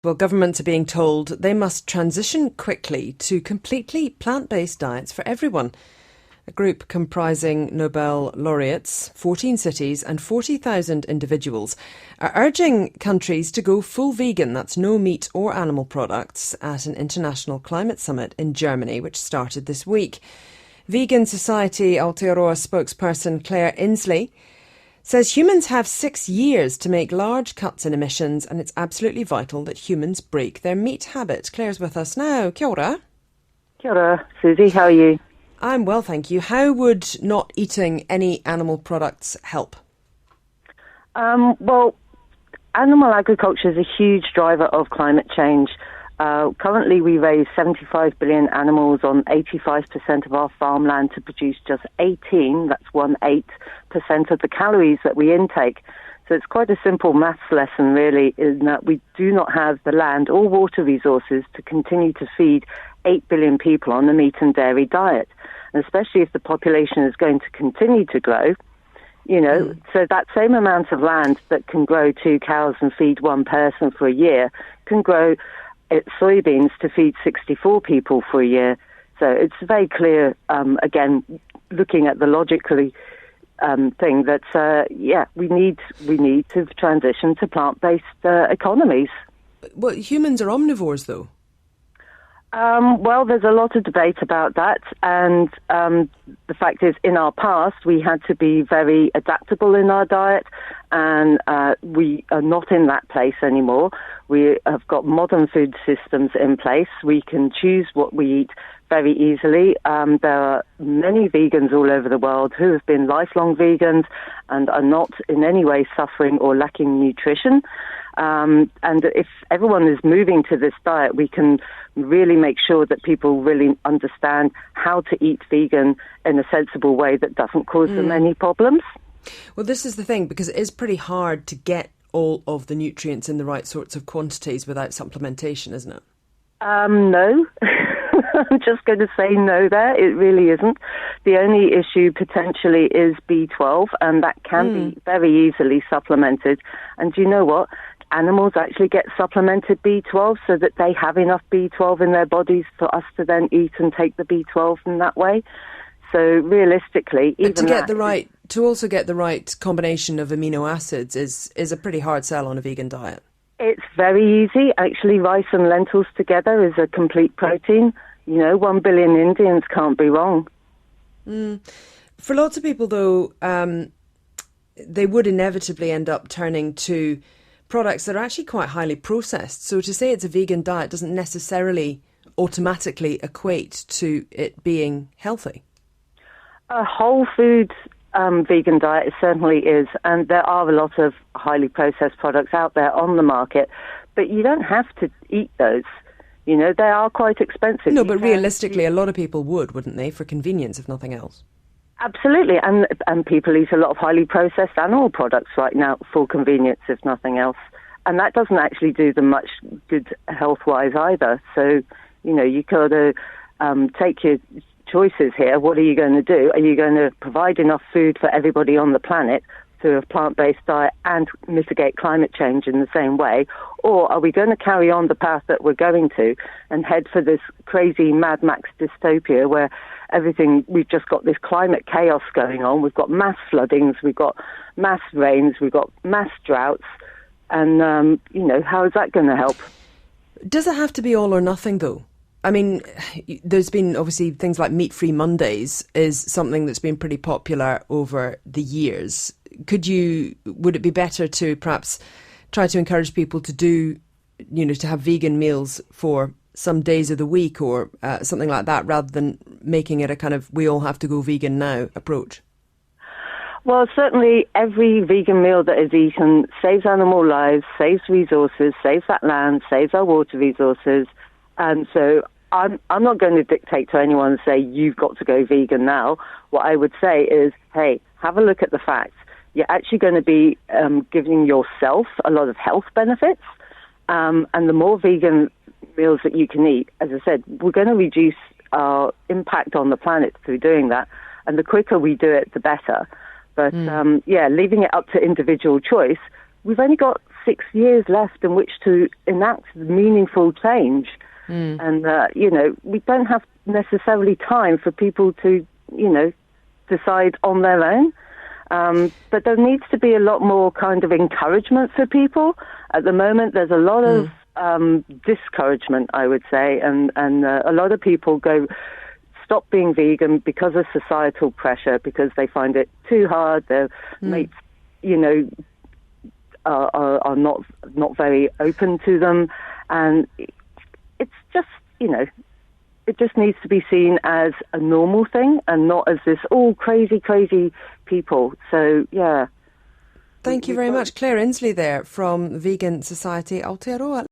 Well, governments are being told they must transition quickly to completely plant-based diets for everyone. A group comprising Nobel laureates, 14 cities and 40,000 individuals are urging countries to go full vegan, that's no meat or animal products, at an international climate summit in Germany, which started this week. Vegan Society Aotearoa spokesperson Claire Insley says humans have 6 years to make large cuts in emissions, and it's absolutely vital that humans break their meat habit. Claire's with us now. Kia ora. Kia ora, Susie. How are you? I'm well, thank you. How would not eating any animal products help? Well, animal agriculture is a huge driver of climate change. Currently, we raise 75 billion animals on 85% of our farmland to produce just 18, that's 1/8% of the calories that we intake. So it's quite a simple maths lesson, really, in that we do not have the land or water resources to continue to feed 8 billion people on a meat and dairy diet. And especially if the population is going to continue to grow, so that same amount of land that can grow 2 cows and feed 1 person for a year can grow soybeans to feed 64 people for a year. So it's very clear, again, looking at the logically thing that, we need to transition to plant-based economies. Well, humans are omnivores, though. Well, there's a lot of debate about that, and the fact is, in our past, we had to be very adaptable in our diet, and we are not in that place anymore. We have got modern food systems in place. We can choose what we eat very easily. There are many vegans all over the world who have been lifelong vegans and are not in any way suffering or lacking nutrition. And if everyone is moving to this diet, we can really make sure that people really understand how to eat vegan in a sensible way that doesn't cause them any problems. Well, this is the thing, because it is pretty hard to get all of the nutrients in the right sorts of quantities without supplementation, isn't it? No. I'm just going to say no there. It really isn't. The only issue potentially is B12, and that can be very easily supplemented. And do you know what? Animals actually get supplemented B12 so that they have enough B12 in their bodies for us to then eat and take the B12 in that way. So realistically, even to also get the right combination of amino acids is a pretty hard sell on a vegan diet. It's very easy. Actually, rice and lentils together is a complete protein. 1 billion Indians can't be wrong. For lots of people, though, they would inevitably end up turning to products that are actually quite highly processed. So to say it's a vegan diet doesn't necessarily automatically equate to it being healthy. A whole food vegan diet certainly is, and there are a lot of highly processed products out there on the market, but you don't have to eat those. They are quite expensive. No, but realistically, a lot of people wouldn't they, for convenience, if nothing else? Absolutely, and people eat a lot of highly processed animal products right now for convenience, if nothing else. And that doesn't actually do them much good health-wise either. So, you got to take your choices here. What are you going to do? Are you going to provide enough food for everybody on the planet through a plant-based diet and mitigate climate change in the same way? Or are we going to carry on the path that we're going to and head for this crazy Mad Max dystopia where we've just got this climate chaos going on? We've got mass floodings, we've got mass rains, we've got mass droughts, and, how is that going to help? Does it have to be all or nothing, though? I mean, there's been obviously things like Meat-Free Mondays is something that's been pretty popular over the years. Would it be better to perhaps try to encourage people to do, to have vegan meals for some days of the week or something like that, rather than making it a kind of we all have to go vegan now approach? Well, certainly every vegan meal that is eaten saves animal lives, saves resources, saves that land, saves our water resources. And so I'm not going to dictate to anyone and say, you've got to go vegan now. What I would say is, hey, have a look at the facts. You're actually going to be giving yourself a lot of health benefits. And the more vegan meals that you can eat, as I said, we're going to reduce our impact on the planet through doing that. And the quicker we do it, the better. But, leaving it up to individual choice, we've only got 6 years left in which to enact meaningful change. And, we don't have necessarily time for people to, decide on their own. But there needs to be a lot more kind of encouragement for people. At the moment, there's a lot of discouragement, I would say, and a lot of people stop being vegan because of societal pressure, because they find it too hard. Their mates, are not very open to them, and it's just, it just needs to be seen as a normal thing and not as this crazy people. So, yeah. Thank you very much. Claire Insley there from Vegan Society Aotearoa.